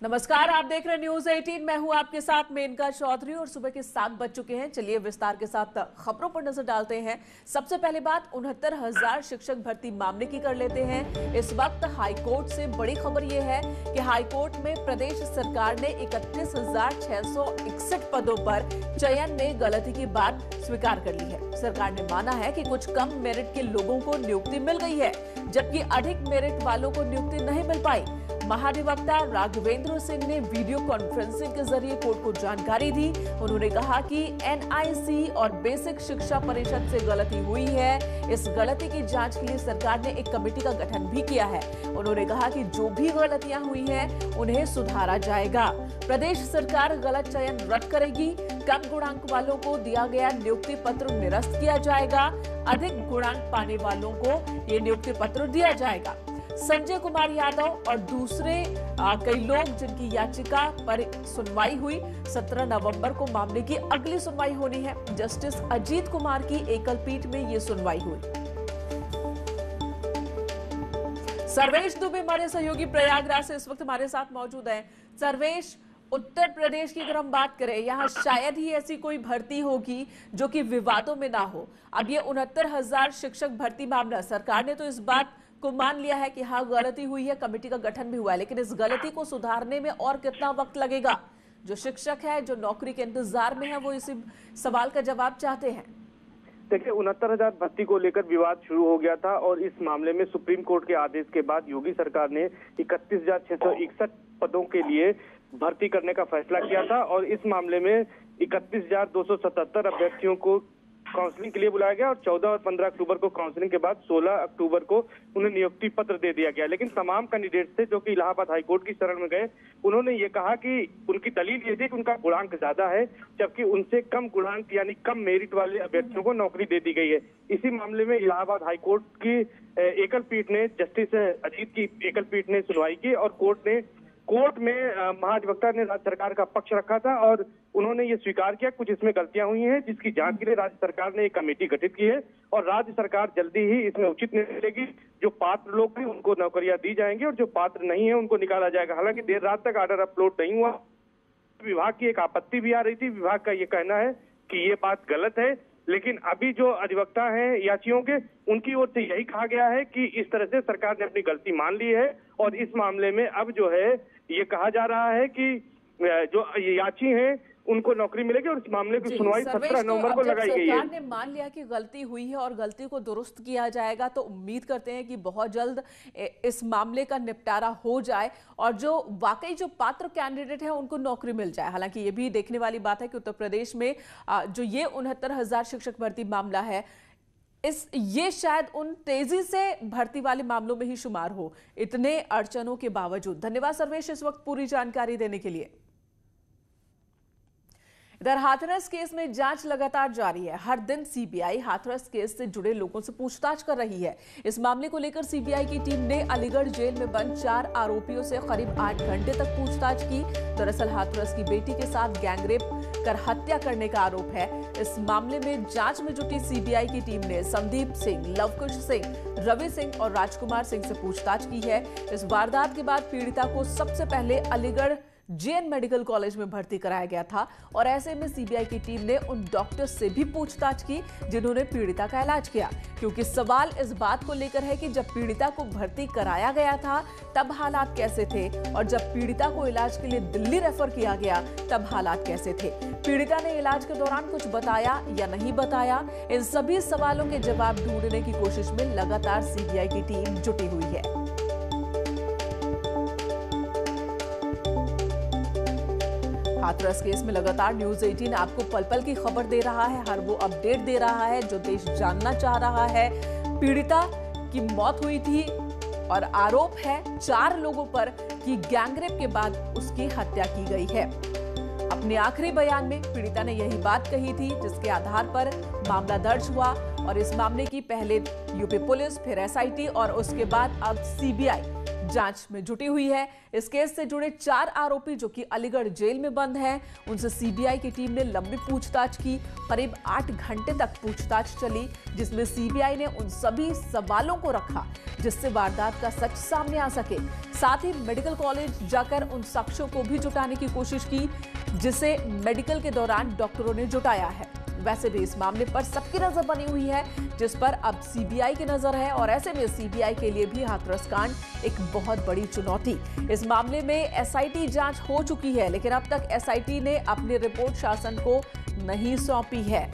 नमस्कार, आप देख रहे हैं न्यूज 18। मैं हूं आपके साथ मेनका चौधरी और सुबह के 7 बज चुके हैं। चलिए विस्तार के साथ खबरों पर नजर डालते हैं। सबसे पहले बात 69,000 शिक्षक भर्ती मामले की कर लेते हैं। इस वक्त हाईकोर्ट से बड़ी खबर यह है कि हाईकोर्ट में प्रदेश सरकार ने 31,661 पदों पर चयन में गलती की बात स्वीकार कर ली है। सरकार ने माना है कि कुछ कम मेरिट के लोगों को नियुक्ति मिल गई है, जबकि अधिक मेरिट वालों को नियुक्ति नहीं मिल पाई। महाधिवक्ता राघवेंद्र सिंह ने वीडियो कॉन्फ्रेंसिंग के जरिए कोर्ट को जानकारी दी। उन्होंने कहा कि एनआईसी और बेसिक शिक्षा परिषद से गलती हुई है। इस गलती की जांच के लिए सरकार ने एक कमेटी का गठन भी किया है। उन्होंने कहा कि जो भी गलतियां हुई हैं उन्हें सुधारा जाएगा। प्रदेश सरकार गलत चयन रद्द करेगी। कम गुणांक वालों को दिया गया नियुक्ति पत्र निरस्त किया जाएगा। अधिक गुणांक पाने वालों को ये नियुक्ति पत्र दिया जाएगा। संजय कुमार यादव और दूसरे कई लोग जिनकी याचिका पर सुनवाई हुई, 17 नवंबर को मामले की अगली सुनवाई होनी है। जस्टिस अजीत कुमार की एकल पीठ में ये सुनवाई हुई। सर्वेश दुबे हमारे सहयोगी प्रयागराज से इस वक्त हमारे साथ मौजूद हैं। सर्वेश, उत्तर प्रदेश की अगर हम बात करें, यहाँ शायद ही ऐसी कोई भर्ती होगी जो कि विवादों में ना हो। अब ये 69,000 शिक्षक भर्ती मामला, सरकार ने तो इस बात को मान लिया है कि हाँ गलती हुई है, कमेटी का गठन भी हुआ है, लेकिन इस गलती को सुधारने में और कितना वक्त लगेगा? जो शिक्षक है, जो नौकरी के इंतजार में है, वो इसी सवाल का जवाब चाहते हैं। देखिए, 69,000 भर्ती को लेकर विवाद शुरू हो गया था और इस मामले में सुप्रीम कोर्ट के आदेश के बाद योगी सरकार ने 31,661 पदों के लिए भर्ती करने का फैसला किया था और इस मामले में 31,277 अभ्यर्थियों को काउंसलिंग के लिए बुलाया गया और 14 और 15 अक्टूबर को काउंसलिंग के बाद 16 अक्टूबर को उन्हें नियुक्ति पत्र दे दिया गया। लेकिन तमाम कैंडिडेट्स थे जो कि इलाहाबाद हाईकोर्ट की शरण में गए, उन्होंने ये कहा कि उनकी दलील ये थी कि उनका गुणांक ज्यादा है, जबकि उनसे कम गुणांक यानी कम मेरिट वाले अभ्यर्थियों को नौकरी दे दी गई है। इसी मामले में इलाहाबाद हाईकोर्ट की एकल पीठ ने, जस्टिस अजीत की एकल पीठ ने सुनवाई की और कोर्ट में महाधिवक्ता ने राज्य सरकार का पक्ष रखा था और उन्होंने ये स्वीकार किया कुछ इसमें गलतियां हुई हैं, जिसकी जांच के लिए राज्य सरकार ने एक कमेटी गठित की है और राज्य सरकार जल्दी ही इसमें उचित निर्णय लेगी। जो पात्र लोग हैं उनको नौकरियां दी जाएंगी और जो पात्र नहीं है उनको निकाला जाएगा। हालांकि देर रात तक ऑर्डर अपलोड नहीं हुआ। विभाग की एक आपत्ति भी आ रही थी। विभाग का ये कहना है कि ये बात गलत है, लेकिन अभी जो अधिवक्ता हैं याचियों के, उनकी ओर से यही कहा गया है कि इस तरह से सरकार ने अपनी गलती मान ली है और इस मामले में अब जो है ये कहा जा रहा है कि जो याची हैं उनको नौकरी मिलेगी और इस मामले की सुनवाई 17 नवंबर को लगाई गई है। सरकार ने मान लिया कि गलती हुई है और गलती को दुरुस्त किया जाएगा, तो उम्मीद करते हैं कि बहुत जल्द इस मामले का निपटारा हो जाए और जो वाकई जो पात्र कैंडिडेट है उनको नौकरी मिल जाए। हालांकि ये भी देखने वाली बात है कि उत्तर प्रदेश में जो ये 69,000 शिक्षक भर्ती मामला है, ये शायद उन तेजी से भर्ती वाले मामलों में ही शुमार हो, इतने अड़चनों के बावजूद। धन्यवाद सर्वेश इस वक्त पूरी जानकारी देने के लिए। इधर हाथरस केस में जांच लगातार जारी है। हर दिन सीबीआई हाथरस केस से जुड़े लोगों से पूछताछ कर रही है। इस मामले को लेकर सीबीआई की टीम ने अलीगढ़ जेल में बंद 4 आरोपियों से करीब 8 घंटे तक पूछताछ की। दरअसल हाथरस की बेटी के साथ गैंगरेप कर हत्या करने का आरोप है। इस मामले में जांच में जुटी सीबीआई की टीम ने संदीप सिंह, लवकुश सिंह, रवि सिंह और राजकुमार सिंह से पूछताछ की है। इस वारदात के बाद पीड़िता को सबसे पहले अलीगढ़ जेएन मेडिकल कॉलेज में भर्ती कराया गया था और ऐसे में सीबीआई की टीम ने उन डॉक्टर से भी पूछताछ की जिन्होंने पीड़िता का इलाज किया, क्योंकि सवाल इस बात को लेकर है कि जब पीड़िता को भर्ती कराया गया था तब हालात कैसे थे और जब पीड़िता को इलाज के लिए दिल्ली रेफर किया गया तब हालात कैसे थे। पीड़िता ने इलाज के दौरान कुछ बताया या नहीं बताया, इन सभी सवालों के जवाब ढूंढने की कोशिश में लगातार सीबीआई की टीम जुटी हुई है। हाथरस केस में लगातार न्यूज 18 आपको पल पल की खबर दे रहा है, हर वो अपडेट दे रहा है जो देश जानना चाह रहा है। पीड़िता की मौत हुई थी और आरोप है 4 लोगों पर कि गैंगरेप के बाद उसकी हत्या की गई है। अपने आखिरी बयान में पीड़िता ने यही बात कही थी, जिसके आधार पर मामला दर्ज हुआ और इस मामले की पहले यूपी पुलिस, फिर एसआईटी और उसके बाद अब सीबीआई जांच में जुटी हुई है। इस केस से जुड़े 4 आरोपी जो कि अलीगढ़ जेल में बंद हैं, उनसे सीबीआई की टीम ने लंबी पूछताछ की। करीब 8 घंटे तक पूछताछ चली, जिसमें सीबीआई ने उन सभी सवालों को रखा जिससे वारदात का सच सामने आ सके। साथ ही मेडिकल कॉलेज जाकर उन साक्ष्यों को भी जुटाने की कोशिश की जिसे मेडिकल के दौरान डॉक्टरों ने जुटाया है। वैसे भी इस मामले पर सबकी नजर बनी हुई है, जिस पर अब सीबीआई की नजर है और ऐसे में सीबीआई के लिए भी हाथरस कांड एक बहुत बड़ी चुनौती। इस मामले में एसआईटी जांच हो चुकी है, लेकिन अब तक एसआईटी ने अपनी रिपोर्ट शासन को नहीं सौंपी है।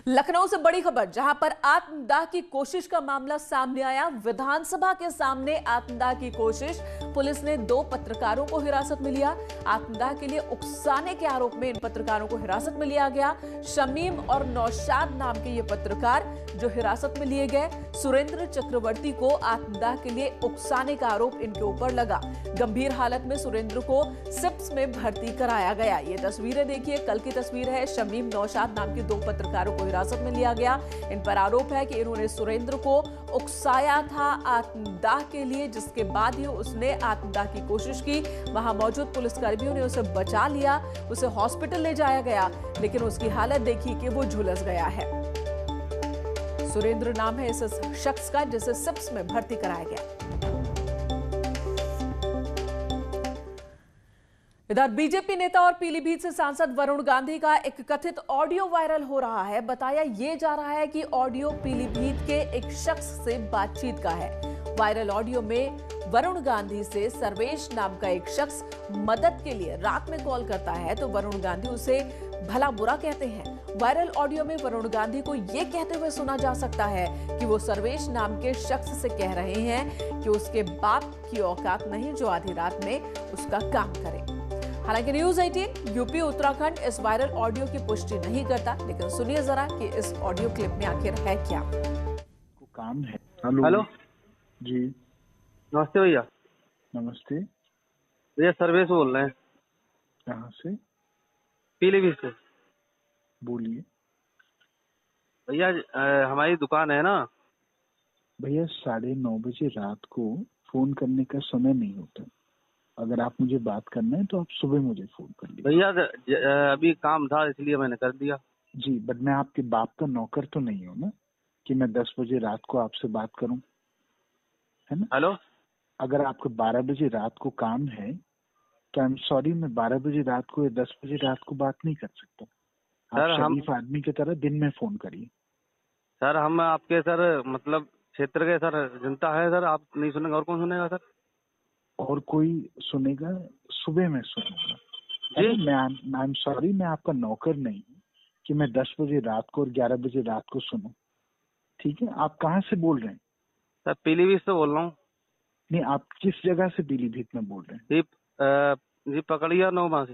लखनऊ से बड़ी खबर, जहां पर आत्मदाह की कोशिश का मामला सामने आया। विधानसभा के सामने आत्मदाह की कोशिश, पुलिस ने 2 पत्रकारों को हिरासत में लिया। आत्मदाह के लिए उकसाने के आरोप में इन पत्रकारों को हिरासत में लिया गया। शमीम और नौशाद नाम के ये पत्रकार जो हिरासत में लिए गए, सुरेंद्र चक्रवर्ती को आत्मदाह के लिए उकसाने का आरोप इनके ऊपर लगा। गंभीर हालत में सुरेंद्र को सिप्स में भर्ती कराया गया। ये तस्वीरें देखिए, कल की तस्वीर है। शमीम नौशाद नाम के 2 पत्रकारों को हिरासत में लिया गया। इन पर आरोप है कि इन्होंने सुरेंद्र को उकसाया था आत्मदाह के लिए, जिसके बाद ही उसने आत्मदाह की कोशिश की। वहां मौजूद पुलिसकर्मियों ने उसे बचा लिया, उसे हॉस्पिटल ले जाया गया, लेकिन उसकी हालत देखी कि वो झुलस गया है। सुरेंद्र नाम है इस शख्स का जिसे सिप्स में भर्ती कराया गया। इधर बीजेपी नेता और पीलीभीत से सांसद वरुण गांधी का एक कथित ऑडियो वायरल हो रहा है। बताया ये जा रहा है कि ऑडियो पीलीभीत के एक शख्स से बातचीत का है। वायरल ऑडियो में वरुण गांधी से सर्वेश नाम का एक शख्स मदद के लिए रात में कॉल करता है, तो वरुण गांधी उसे भला बुरा कहते हैं। वायरल ऑडियो में वरुण गांधी को यह कहते हुए सुना जा सकता है कि वो सर्वेश नाम के शख्स से कह रहे हैं कि उसके बाप की औकात नहीं जो आधी रात में उसका काम करे। हालांकि न्यूज़ 18 यूपी उत्तराखंड इस वायरल ऑडियो की पुष्टि नहीं करता, लेकिन सुनिए जरा कि इस ऑडियो क्लिप में आखिर है क्या। काम है। हेलो जी नमस्ते भैया। नमस्ते। भैया सर्वेश बोल रहे हैं। कहाँ से? पीलीभीत से। बोलिए भैया हमारी दुकान है ना। भैया 9:30 बजे रात को फोन करने का समय नहीं होता। अगर आप मुझे बात करना है तो आप सुबह मुझे फोन कर लीजिए। भैया अभी काम था इसलिए मैंने कर दिया। जी बट मैं आपके बाप का नौकर तो नहीं हूँ ना कि मैं 10 बजे रात को आपसे बात करूँ, है ना? हेलो, अगर आपको 12 बजे रात को काम है तो आई एम सॉरी, मैं 12 बजे रात को या 10 बजे रात को बात नहीं कर सकता। आप शरीफ आदमी की तरह दिन में फोन करिए। सर हम आपके सर मतलब क्षेत्र के सर जनता है सर, आप नहीं सुनेंगे और कौन सुनेगा सर? और कोई सुनेगा, सुबह में सुनूंगा। मैं आई एम सॉरी, मैं आपका नौकर नहीं कि मैं 10 बजे रात को और 11 बजे रात को सुनूं। ठीक है, आप कहाँ से बोल रहे हैं? सर पीलीभीत से बोल रहा हूँ। नहीं, आप किस जगह से पीलीभीत में बोल रहे हैं? जी पकड़िया 9 से।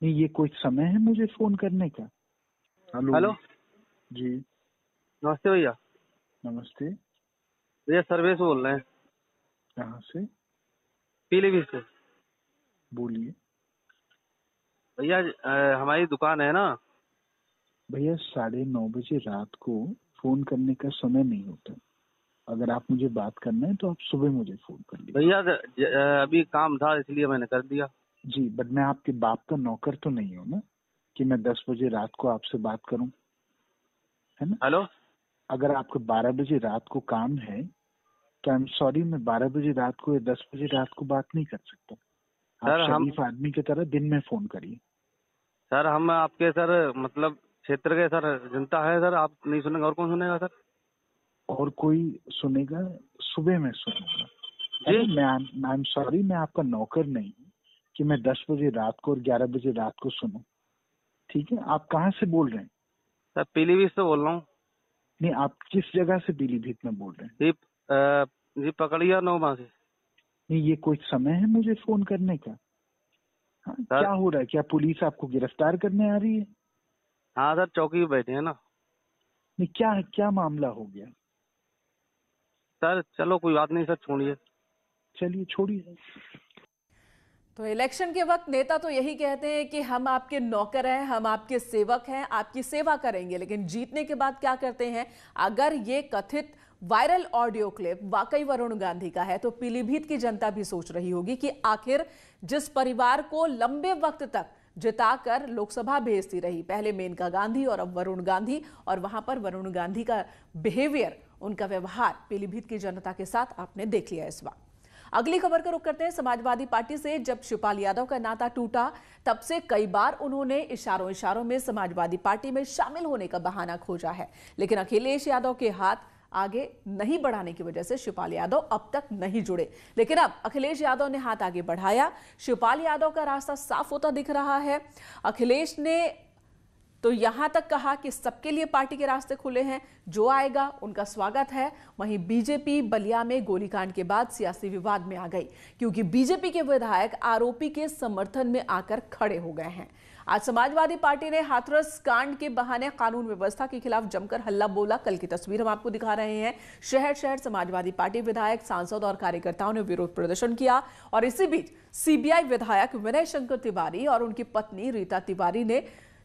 नहीं, ये कोई समय है मुझे फोन करने का? हेलो जी नमस्ते भैया। नमस्ते। भैया सर्वेश बोल रहे हैं। कहाँ से? पीलीभीत से। बोलिए भैया हमारी दुकान है ना। भैया 9:30 बजे रात को फोन करने का समय नहीं होता। अगर आप मुझे बात करना है तो आप सुबह मुझे फोन कर लीजिए। भैया अभी काम था इसलिए मैंने कर दिया। जी बट मैं आपके बाप का नौकर तो नहीं हूँ ना कि मैं 10 बजे रात को आपसे बात करूं, है ना? हेलो, अगर आपको 12 बजे रात को काम है तो आई एम सॉरी, मैं 12 बजे रात को या 10 बजे रात को बात नहीं कर सकता। आप शरीफ आदमी की तरह दिन में फोन करिए। सर हम आपके सर मतलब क्षेत्र के सर जनता है सर, आप नहीं सुनेंगे और कौन सुनेगा सर? और कोई सुनेगा, सुबह में सुनूंगा। मैं आई एम सॉरी, मैं आपका नौकर नहीं कि मैं 10 बजे रात को और 11 बजे रात को सुनूं। ठीक है, आप कहाँ से बोल रहे हैं? सर पीलीभीत से बोल रहा हूँ। नहीं, आप किस जगह से पीलीभीत में बोल रहे हैं? जी पकड़िया 9 से। नहीं, ये कोई समय है मुझे फोन करने का? हाँ, क्या हो रहा है? क्या पुलिस आपको गिरफ्तार करने आ रही है? हाँ सर, चौकी पे बैठे हैं ना। नहीं, क्या मामला हो गया? सर चलो कोई बात नहीं सर, छोड़िए। चलिए छोड़िए। तो इलेक्शन के वक्त नेता तो यही कहते हैं कि हम आपके नौकर हैं, हम आपके सेवक हैं, आपकी सेवा करेंगे, लेकिन जीतने के बाद क्या करते हैं? अगर ये कथित वायरल ऑडियो क्लिप वाकई वरुण गांधी का है तो पीलीभीत की जनता भी सोच रही होगी कि आखिर जिस परिवार को लंबे वक्त तक जिताकर लोकसभा भेजती रही, पहले मेनका गांधी और अब वरुण गांधी, और वहां पर वरुण गांधी का बिहेवियर, उनका व्यवहार पीलीभीत की जनता के साथ आपने देख लिया इस वक्त। अगली खबर का रुख करते हैं समाजवादी पार्टी से। जब शिवपाल यादव का नाता टूटा तब से कई बार उन्होंने इशारों में समाजवादी पार्टी में शामिल होने का बहाना खोजा है, लेकिन अखिलेश यादव के हाथ आगे नहीं बढ़ाने की वजह से शिवपाल यादव अब तक नहीं जुड़े। लेकिन अब अखिलेश यादव ने हाथ आगे बढ़ाया, शिवपाल यादव का रास्ता साफ होता दिख रहा है। अखिलेश ने तो यहां तक कहा कि सबके लिए पार्टी के रास्ते खुले हैं, जो आएगा उनका स्वागत है। वहीं बीजेपी बलिया में गोलीकांड के बाद सियासी विवाद में आ गई, क्योंकि बीजेपी के विधायक आरोपी के समर्थन में आकर खड़े हो गए हैं। आज समाजवादी पार्टी ने हाथरस कांड के बहाने कानून व्यवस्था के खिलाफ जमकर हल्ला बोला। कल की तस्वीर हम आपको दिखा रहे हैं। शहर शहर समाजवादी पार्टी विधायक, सांसद और कार्यकर्ताओं ने विरोध प्रदर्शन किया, और इसी बीच सीबीआई विधायक विनय शंकर तिवारी और उनकी पत्नी रीता तिवारी ने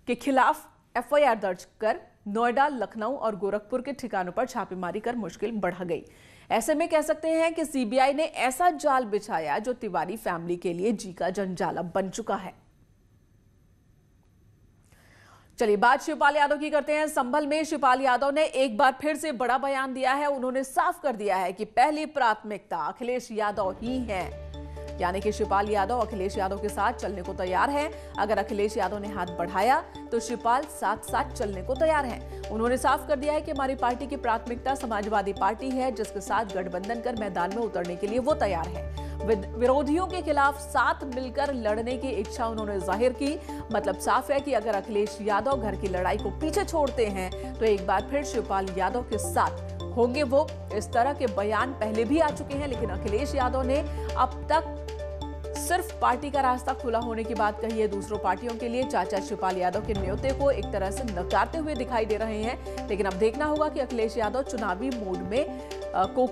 के खिलाफ एफआईआर दर्ज कर नोएडा, लखनऊ और गोरखपुर के ठिकानों पर छापेमारी कर मुश्किल बढ़ा गई। ऐसे में कह सकते हैं कि सीबीआई ने ऐसा जाल बिछाया जो तिवारी फैमिली के लिए जी का जंजाल बन चुका है। चलिए बात शिवपाल यादव की करते हैं। संभल में शिवपाल यादव ने एक बार फिर से बड़ा बयान दिया है। उन्होंने साफ कर दिया है कि पहली प्राथमिकता अखिलेश यादव ही है, यानी कि शिवपाल यादव अखिलेश यादव के साथ चलने को तैयार है। अगर अखिलेश यादव ने हाथ बढ़ाया तो शिवपाल साथ साथ चलने को तैयार है। उन्होंने साफ कर दिया है कि हमारी पार्टी की प्राथमिकता समाजवादी पार्टी है, जिसके साथ गठबंधन कर मैदान में उतरने के लिए वो तैयार है। विरोधियों के खिलाफ साथ मिलकर लड़ने की इच्छा उन्होंने जाहिर की। मतलब साफ है कि अगर अखिलेश यादव घर की लड़ाई को पीछे छोड़ते हैं तो एक बार फिर शिवपाल यादव के साथ होंगे वो। इस तरह के बयान पहले भी आ चुके हैं, लेकिन अखिलेश यादव ने अब तक सिर्फ पार्टी का रास्ता खुला होने की बात कही है। दूसरों पार्टियों के लिए चाचा शिवपाल यादव के न्योते को एक तरह से नकारते हुए दिखाई दे रहे हैं। लेकिन अब देखना होगा कि अखिलेश यादव चुनावी मूड में को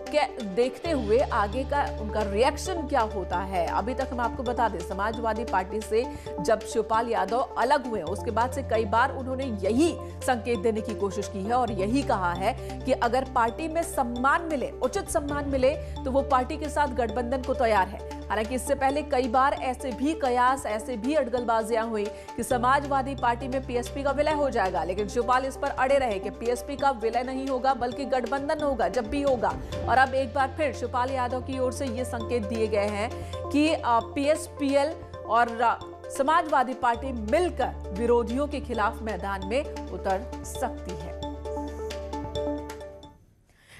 देखते हुए आगे का उनका रिएक्शन क्या होता है। अभी तक हम आपको बता दें, समाजवादी पार्टी से जब शिवपाल यादव अलग हुए उसके बाद से कई बार उन्होंने यही संकेत देने की कोशिश की है और यही कहा है कि अगर पार्टी में सम्मान मिले, उचित सम्मान मिले, तो वो पार्टी के साथ गठबंधन को तैयार है। हालांकि इससे पहले कई बार ऐसे भी कयास, ऐसे भी अटकलबाजियां हुई कि समाजवादी पार्टी में पीएसपी का विलय हो जाएगा, लेकिन शिवपाल इस पर अड़े रहे कि पीएसपी का विलय नहीं होगा बल्कि गठबंधन होगा जब भी होगा। और अब एक बार फिर शिवपाल यादव की ओर से ये संकेत दिए गए हैं कि पीएसपीएल और समाजवादी पार्टी मिलकर विरोधियों के खिलाफ मैदान में उतर सकती है।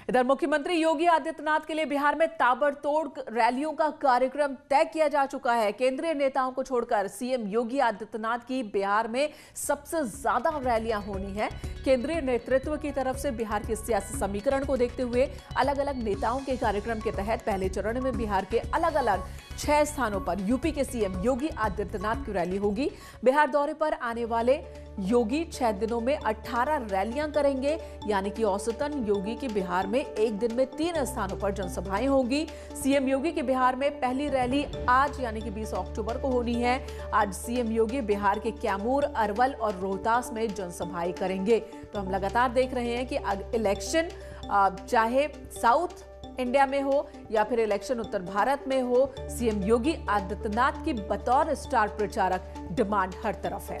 इधर मुख्यमंत्री योगी आदित्यनाथ के लिए बिहार में ताबड़तोड़ रैलियों का कार्यक्रम तय किया जा चुका है। केंद्रीय नेताओं को छोड़कर सीएम योगी आदित्यनाथ की बिहार में सबसे ज्यादा रैलियां होनी है। केंद्रीय नेतृत्व की तरफ से बिहार के सियासी समीकरण को देखते हुए अलग अलग नेताओं के कार्यक्रम के तहत पहले चरण में बिहार के अलग अलग 6 स्थानों पर यूपी के सीएम योगी आदित्यनाथ की रैली होगी। बिहार दौरे पर आने वाले योगी 6 दिनों में 18 रैलियां करेंगे, यानी कि औसतन योगी की बिहार में एक दिन में 3 स्थानों पर जनसभाएं होंगी। सीएम योगी की बिहार में पहली रैली आज यानी कि 20 अक्टूबर को होनी है। आज सीएम योगी बिहार के कैमूर, अरवल और रोहतास में जनसभाएं करेंगे। तो हम लगातार देख रहे हैं कि इलेक्शन चाहे साउथ इंडिया में हो या फिर इलेक्शन उत्तर भारत में हो, सीएम योगी आदित्यनाथ की बतौर स्टार प्रचारक डिमांड हर तरफ है।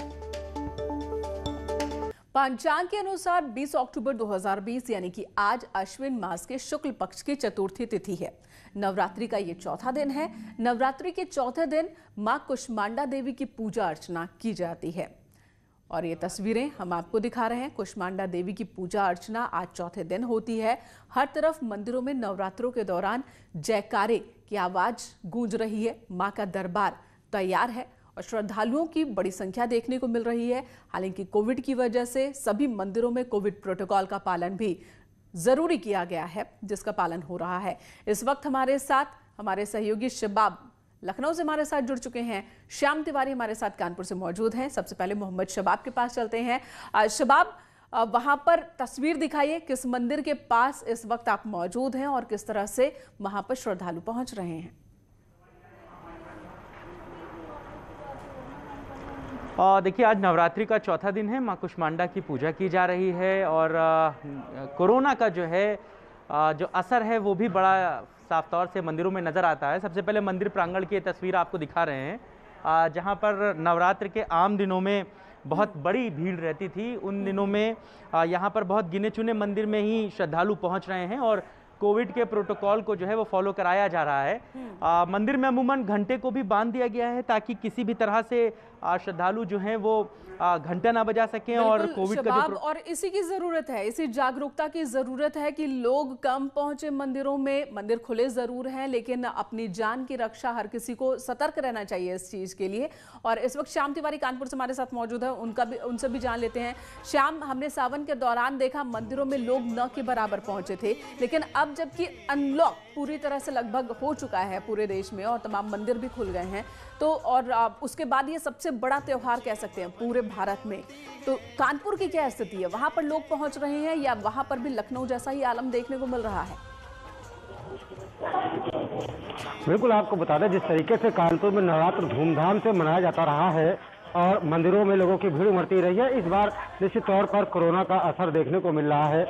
पंचांग के अनुसार 20 अक्टूबर 2020 यानी कि आज अश्विन मास के शुक्ल पक्ष की चतुर्थी तिथि है। नवरात्रि का ये चौथा दिन है। नवरात्रि के चौथे दिन मां कुष्मांडा देवी की पूजा अर्चना की जाती है और ये तस्वीरें हम आपको दिखा रहे हैं। कुष्मांडा देवी की पूजा अर्चना आज चौथे दिन होती है। हर तरफ मंदिरों में नवरात्रों के दौरान जयकारे की आवाज गूंज रही है। मां का दरबार तैयार है और श्रद्धालुओं की बड़ी संख्या देखने को मिल रही है। हालांकि कोविड की वजह से सभी मंदिरों में कोविड प्रोटोकॉल का पालन भी जरूरी किया गया है, जिसका पालन हो रहा है। इस वक्त हमारे साथ हमारे सहयोगी शबाब लखनऊ से हमारे साथ जुड़ चुके हैं। श्याम तिवारी हमारे साथ कानपुर से मौजूद हैं। सबसे पहले मोहम्मद शबाब के पास चलते हैं। शबाब, वहां पर तस्वीर दिखाइए, किस मंदिर के पास इस वक्त आप मौजूद हैं और किस तरह से वहां पर श्रद्धालु पहुंच रहे हैं? देखिए, आज नवरात्रि का चौथा दिन है, माँ कुष्मांडा की पूजा की जा रही है और कोरोना का जो है जो असर है वो भी बड़ा साफ तौर से मंदिरों में नज़र आता है। सबसे पहले मंदिर प्रांगण की तस्वीर आपको दिखा रहे हैं, जहाँ पर नवरात्र के आम दिनों में बहुत बड़ी भीड़ रहती थी, उन दिनों में यहाँ पर बहुत गिने चुने मंदिर में ही श्रद्धालु पहुँच रहे हैं और कोविड के प्रोटोकॉल को जो है वो फॉलो कराया जा रहा है। मंदिर में अमूमन घंटे को भी बांध दिया गया है ताकि किसी भी तरह से श्रद्धालु जो हैं वो घंटा ना बजा सकें और कोविड का जो और इसी की जरूरत है, इसी जागरूकता की जरूरत है कि लोग कम पहुंचे मंदिरों में। मंदिर खुले जरूर हैं लेकिन अपनी जान की रक्षा हर किसी को सतर्क रहना चाहिए इस चीज के लिए। और इस वक्त श्याम तिवारी कानपुर से हमारे साथ मौजूद है, उनसे भी जान लेते हैं। श्याम, हमने सावन के दौरान देखा मंदिरों में लोग न के बराबर पहुंचे थे, लेकिन अब जबकि अनलॉक पूरी तरह से लगभग हो चुका है पूरे देश में और तमाम मंदिर भी खुल गए हैं, तो और उसके बाद ये सबसे बड़ा त्योहार कह सकते हैं पूरे भारत में, तो कानपुर की क्या स्थिति है? वहां पर लोग पहुंच रहे हैं या वहां पर भी लखनऊ जैसा ही आलम देखने को मिल रहा है? बिल्कुल, आपको बता दें जिस तरीके से कानपुर में नवरात्र धूमधाम से मनाया जाता रहा है और मंदिरों में लोगों की भीड़ उमड़ती रही है, इस बार निश्चित तौर पर कोरोना का असर देखने को मिल रहा है,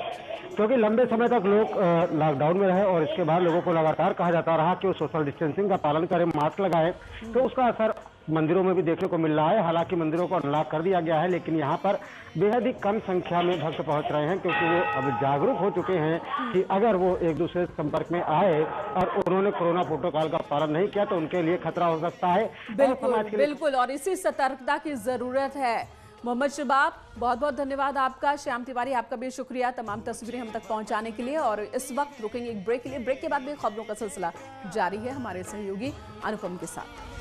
क्योंकि लंबे समय तक लोग लॉकडाउन में रहे और इसके बाद लोगों को लगातार कहा जाता रहा कि वो सोशल डिस्टेंसिंग का पालन करें, मास्क लगाएं, तो उसका असर मंदिरों में भी देखने को मिल रहा है। हालांकि मंदिरों को अनलॉक कर दिया गया है, लेकिन यहाँ पर बेहद ही कम संख्या में भक्त पहुँच रहे हैं, क्योंकि वो अब जागरूक हो चुके हैं कि अगर वो एक दूसरे संपर्क में आए और उन्होंने कोरोना प्रोटोकॉल का पालन नहीं किया तो उनके लिए खतरा हो सकता है। बिल्कुल, और इसी सतर्कता की जरूरत है। मोहम्मद शबाब, बहुत बहुत धन्यवाद आपका। श्याम तिवारी, आपका भी शुक्रिया तमाम तस्वीरें हम तक पहुंचाने के लिए। और इस वक्त रुकेंगे एक ब्रेक के लिए, ब्रेक के बाद भी खबरों का सिलसिला जारी है हमारे सहयोगी अनुपम के साथ।